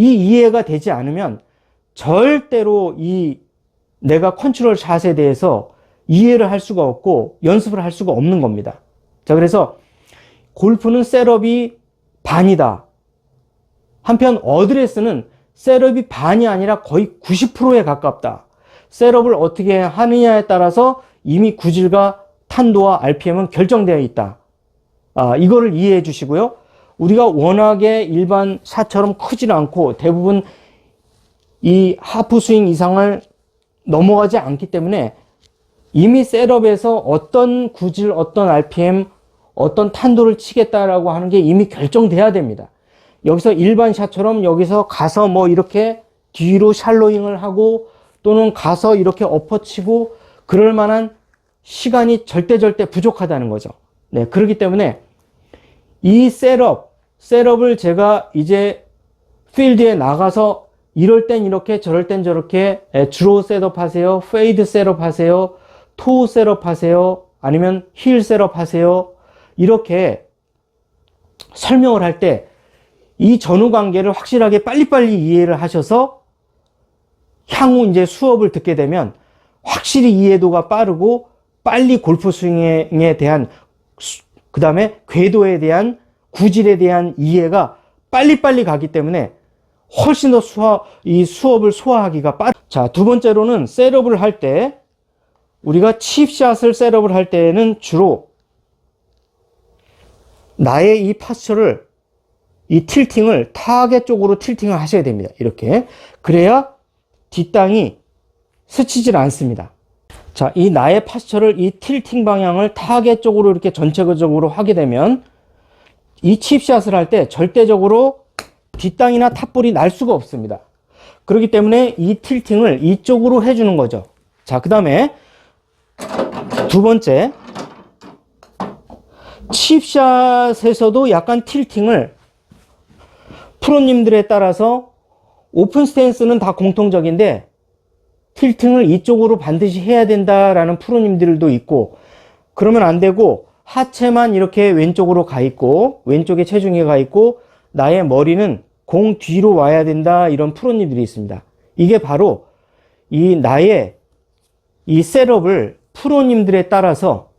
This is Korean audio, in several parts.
이 이해가 되지 않으면 절대로 이 내가 컨트롤 샷에 대해서 이해를 할 수가 없고 연습을 할 수가 없는 겁니다. 자, 그래서 골프는 셋업이 반이다. 한편 어드레스는 셋업이 반이 아니라 거의 90%에 가깝다. 셋업을 어떻게 하느냐에 따라서 이미 구질과 탄도와 RPM은 결정되어 있다. 이거를 이해해 주시고요. 우리가 워낙에 일반 샷처럼 크지는 않고 대부분 이 하프 스윙 이상을 넘어가지 않기 때문에 이미 셋업에서 어떤 구질, 어떤 RPM, 어떤 탄도를 치겠다라고 하는 게 이미 결정돼야 됩니다. 여기서 일반 샷처럼 여기서 가서 뭐 이렇게 뒤로 샬로잉을 하고 또는 가서 이렇게 엎어치고 그럴 만한 시간이 절대 부족하다는 거죠. 네, 그렇기 때문에 이 셋업을 제가 이제 필드에 나가서 이럴 땐 이렇게 저럴 땐 저렇게 드로우 셋업 하세요, 페이드 셋업 하세요, 토우 셋업 하세요, 아니면 힐 셋업 하세요. 이렇게 설명을 할 때 이 전후 관계를 확실하게 빨리빨리 이해를 하셔서 향후 이제 수업을 듣게 되면 확실히 이해도가 빠르고 빨리 골프 스윙에 대한 그 다음에 궤도에 대한 구질에 대한 이해가 빨리빨리 가기 때문에 훨씬 더 이 수업을 소화하기가 자, 두 번째로는 셋업을 할 때 우리가 칩샷을 셋업을 할 때는 주로 나의 이 파스처를 이 틸팅을 타겟 쪽으로 틸팅을 하셔야 됩니다. 이렇게. 그래야 뒷땅이 스치질 않습니다. 자, 이 나의 파스처를 이 틸팅 방향을 타겟 쪽으로 이렇게 전체적으로 하게 되면 이 칩샷을 할 때 절대적으로 뒷땅이나 탑볼이 날 수가 없습니다. 그렇기 때문에 이 틸팅을 이쪽으로 해주는 거죠. 자, 그 다음에 두 번째, 칩샷에서도 약간 틸팅을 프로님들에 따라서 오픈 스탠스는 다 공통적인데 틸팅을 이쪽으로 반드시 해야 된다라는 프로님들도 있고 그러면 안 되고 하체만 이렇게 왼쪽으로 가 있고 왼쪽에 체중이 가 있고 나의 머리는 공 뒤로 와야 된다 이런 프로님들이 있습니다. 이게 바로 이 나의 이 셋업을 프로님들에 따라서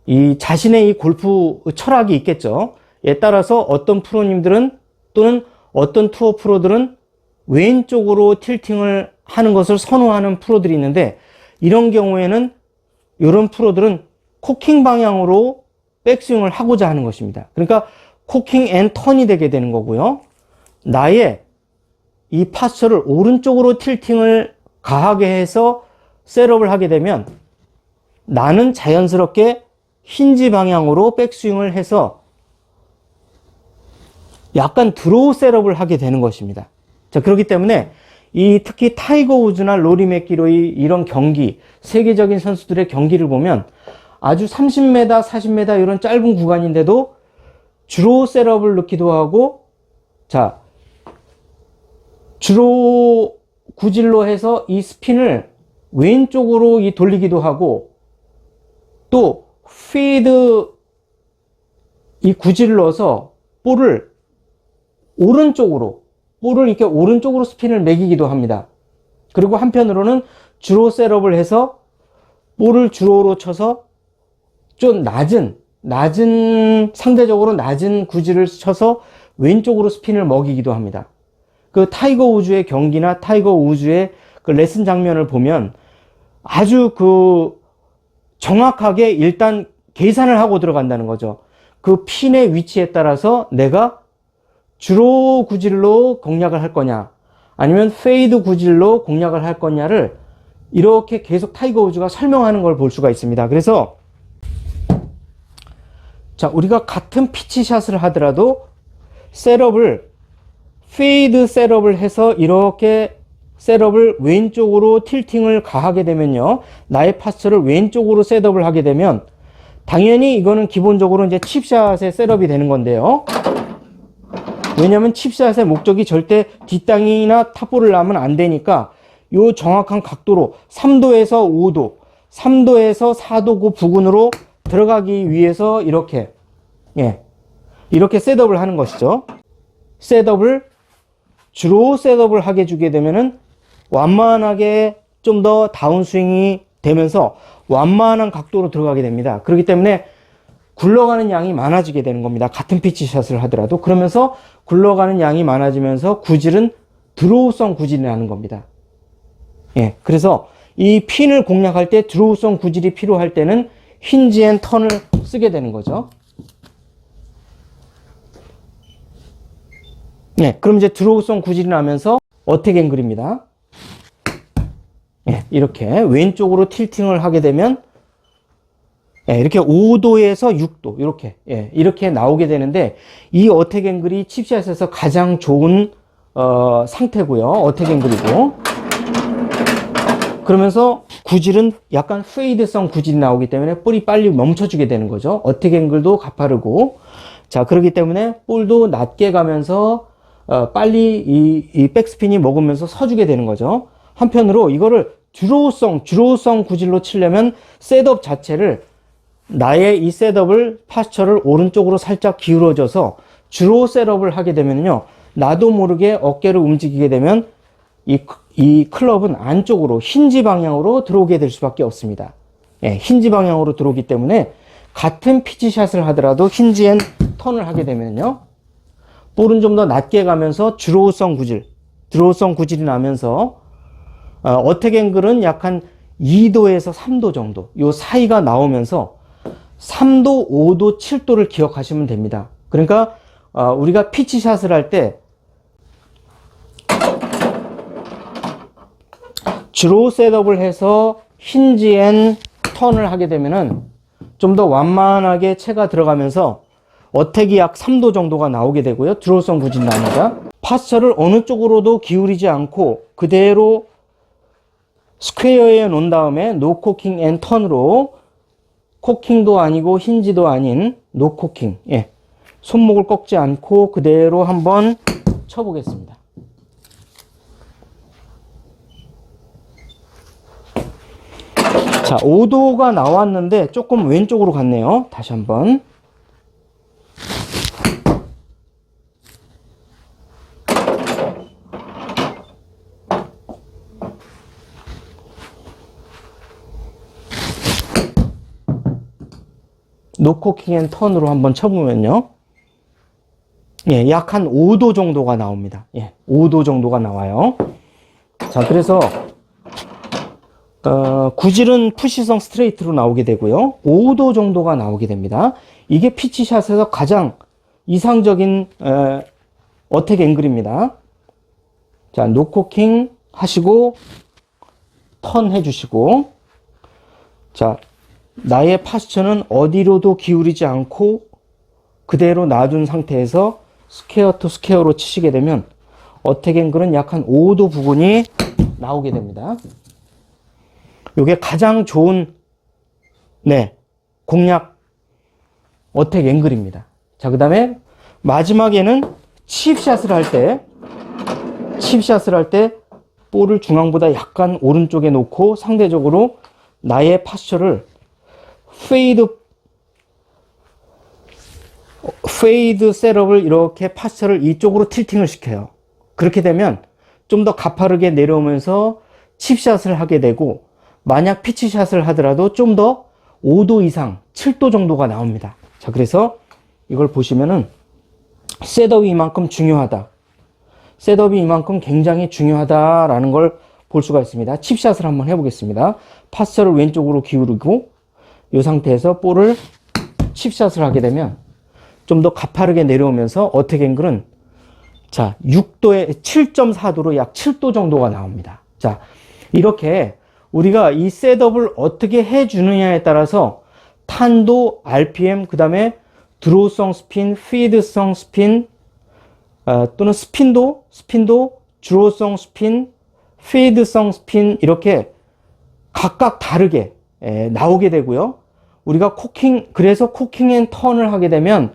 이 자신의 이 골프 철학이 있겠죠. 에 따라서 어떤 프로님들은 또는 어떤 투어 프로들은 왼쪽으로 틸팅을 하는 것을 선호하는 프로들이 있는데 이런 경우에는 이런 프로들은 코킹 방향으로 백스윙을 하고자 하는 것입니다. 그러니까 코킹 앤 턴이 되게 되는 거고요. 나의 이 파스처를 오른쪽으로 틸팅을 가하게 해서 셋업을 하게 되면 나는 자연스럽게 힌지 방향으로 백스윙을 해서 약간 드로우 셋업을 하게 되는 것입니다. 자, 그렇기 때문에 이 특히 타이거 우즈나 로리 맥기로이 이런 경기, 세계적인 선수들의 경기를 보면 아주 30m, 40m 이런 짧은 구간인데도 드로우 셋업을 넣기도 하고, 자, 드로우 구질로 해서 이 스핀을 왼쪽으로 돌리기도 하고, 또 피드 이 구질을 넣어서 볼을 이렇게 오른쪽으로 스핀을 매기기도 합니다. 그리고 한편으로는 주로 셋업을 해서 볼을 주로로 쳐서 좀 상대적으로 낮은 구질을 쳐서 왼쪽으로 스핀을 먹이기도 합니다. 그 타이거 우즈의 경기나 타이거 우즈의 그 레슨 장면을 보면 아주 그 정확하게 일단 계산을 하고 들어간다는 거죠. 그 핀의 위치에 따라서 내가 주로 구질로 공략을 할 거냐 아니면 페이드 구질로 공략을 할 거냐를 이렇게 계속 타이거 우즈가 설명하는 걸 볼 수가 있습니다. 그래서 자, 우리가 같은 피치샷을 하더라도 셋업을 페이드 셋업을 해서 이렇게 셋업을 왼쪽으로 틸팅을 가하게 되면요, 나의 파스를 왼쪽으로 셋업을 하게 되면 당연히 이거는 기본적으로 이제 칩샷의 셋업이 되는 건데요. 왜냐하면 칩샷의 목적이 절대 뒷땅이나 탑볼을 나면 안 되니까 요 정확한 각도로 3도에서 5도, 3도에서 4도 그 부근으로 들어가기 위해서 이렇게 셋업을 하는 것이죠. 셋업을 드로우 셋업을 하게 주게 되면은 완만하게 좀 더 다운스윙이 되면서 완만한 각도로 들어가게 됩니다. 그렇기 때문에 굴러가는 양이 많아지게 되는 겁니다. 같은 피치샷을 하더라도. 그러면서 굴러가는 양이 많아지면서 구질은 드로우성 구질이 나는 겁니다. 예, 그래서 이 핀을 공략할 때 드로우성 구질이 필요할 때는 힌지 앤 턴을 쓰게 되는 거죠. 예, 그럼 이제 드로우성 구질이 나면서 어택 앵글입니다. 예, 이렇게 왼쪽으로 틸팅을 하게 되면 예, 이렇게 5도에서 6도 이렇게 예, 이렇게 나오게 되는데 이 어택 앵글이 칩샷에서 가장 좋은 상태고요. 어택 앵글이고 그러면서 구질은 약간 페이드성 구질이 나오기 때문에 볼이 빨리 멈춰주게 되는 거죠. 어택 앵글도 가파르고 자 그렇기 때문에 볼도 낮게 가면서 빨리 이 백스핀이 먹으면서 서주게 되는 거죠. 한편으로 이거를 드로우성 구질로 치려면 셋업 자체를 나의 이 셋업을 파스처를 오른쪽으로 살짝 기울어져서 드로우 셋업을 하게 되면요. 나도 모르게 어깨를 움직이게 되면 이 클럽은 안쪽으로 힌지 방향으로 들어오게 될 수밖에 없습니다. 예, 힌지 방향으로 들어오기 때문에 같은 피치샷을 하더라도 힌지 앤 턴을 하게 되면요. 볼은 좀 더 낮게 가면서 드로우성 구질이 나면서 어택 앵글은 약 한 2도에서 3도 정도 요 사이가 나오면서 3도, 5도, 7도를 기억하시면 됩니다. 그러니까 우리가 피치샷을 할 때 드로우 셋업을 해서 힌지 앤 턴을 하게 되면은 좀 더 완만하게 채가 들어가면서 어택이 약 3도 정도가 나오게 되고요. 드로우성 구질이 나옵니다. 파스처를 어느 쪽으로도 기울이지 않고 그대로 스퀘어에 놓은 다음에 노 코킹 앤 턴으로 코킹도 아니고 힌지도 아닌 노 코킹 예. 손목을 꺾지 않고 그대로 한번 쳐보겠습니다. 자, 5도가 나왔는데 조금 왼쪽으로 갔네요. 다시 한번. 노코킹 앤 턴으로 한번 쳐보면요. 예, 약 한 5도 정도가 나옵니다. 예, 5도 정도가 나와요. 자, 그래서 구질은 푸시성 스트레이트로 나오게 되고요. 5도 정도가 나오게 됩니다. 이게 피치샷에서 가장 이상적인 어택 앵글입니다. 자, 노코킹 하시고 턴 해주시고 자, 나의 파스처는 어디로도 기울이지 않고 그대로 놔둔 상태에서 스퀘어 투 스퀘어로 치시게 되면 어택 앵글은 약 한 5도 부근이 나오게 됩니다. 이게 가장 좋은 공략 어택 앵글입니다. 자, 그 다음에 마지막에는 칩샷을 할 때 볼을 중앙보다 약간 오른쪽에 놓고 상대적으로 나의 파스처를 페이드 셋업을 이렇게 파스처를 이쪽으로 틸팅을 시켜요. 그렇게 되면 좀 더 가파르게 내려오면서 칩샷을 하게 되고 만약 피치샷을 하더라도 좀 더 5도 이상 7도 정도가 나옵니다. 자, 그래서 이걸 보시면은 셋업이 이만큼 중요하다. 셋업이 이만큼 굉장히 중요하다라는 걸 볼 수가 있습니다. 칩샷을 한번 해보겠습니다. 파스처를 왼쪽으로 기울이고 이 상태에서 볼을 칩샷을 하게 되면 좀 더 가파르게 내려오면서 어택 앵글은 자 6도에 7.4도로 약 7도 정도가 나옵니다. 자, 이렇게 우리가 이 셋업을 어떻게 해주느냐에 따라서 탄도, RPM, 그 다음에 드로우성 스핀, 피드성 스핀 또는 스핀도, 드로우성 스핀, 피드성 스핀 이렇게 각각 다르게 나오게 되고요. 우리가 그래서 코킹 앤 턴을 하게 되면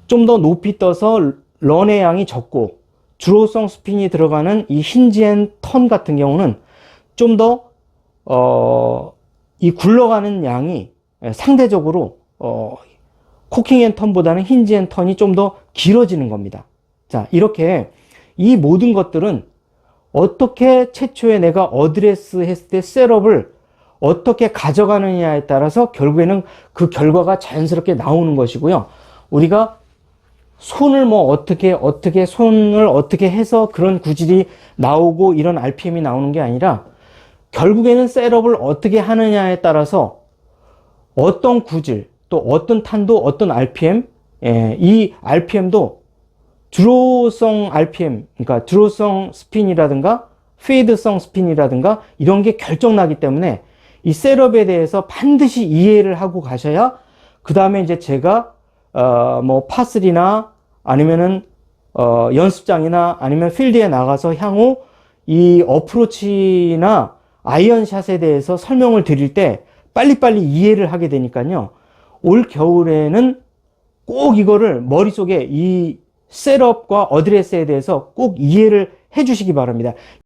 좀 더 높이 떠서 런의 양이 적고 드로우성 스핀이 들어가는 이 힌지 앤 턴 같은 경우는 좀 더 이 굴러가는 양이 상대적으로 코킹 앤 턴보다는 힌지 앤 턴이 좀 더 길어지는 겁니다. 자, 이렇게 이 모든 것들은 어떻게 최초에 내가 어드레스 했을 때 셋업을 어떻게 가져가느냐에 따라서 결국에는 그 결과가 자연스럽게 나오는 것이고요. 우리가 손을 뭐 어떻게 손을 어떻게 해서 그런 구질이 나오고 이런 RPM이 나오는 게 아니라 결국에는 셋업을 어떻게 하느냐에 따라서 어떤 구질 또 어떤 탄도 어떤 RPM, 이 RPM도 드로우성 RPM, 그러니까 드로우성 스핀이라든가 페이드성 스핀이라든가 이런 게 결정나기 때문에 이 셋업에 대해서 반드시 이해를 하고 가셔야 그 다음에 이제 제가 뭐 파3나 아니면은 연습장이나 아니면 필드에 나가서 향후 이 어프로치나 아이언샷에 대해서 설명을 드릴 때 빨리빨리 이해를 하게 되니까요. 올 겨울에는 꼭 이거를 머릿속에 이 셋업과 어드레스에 대해서 꼭 이해를 해 주시기 바랍니다.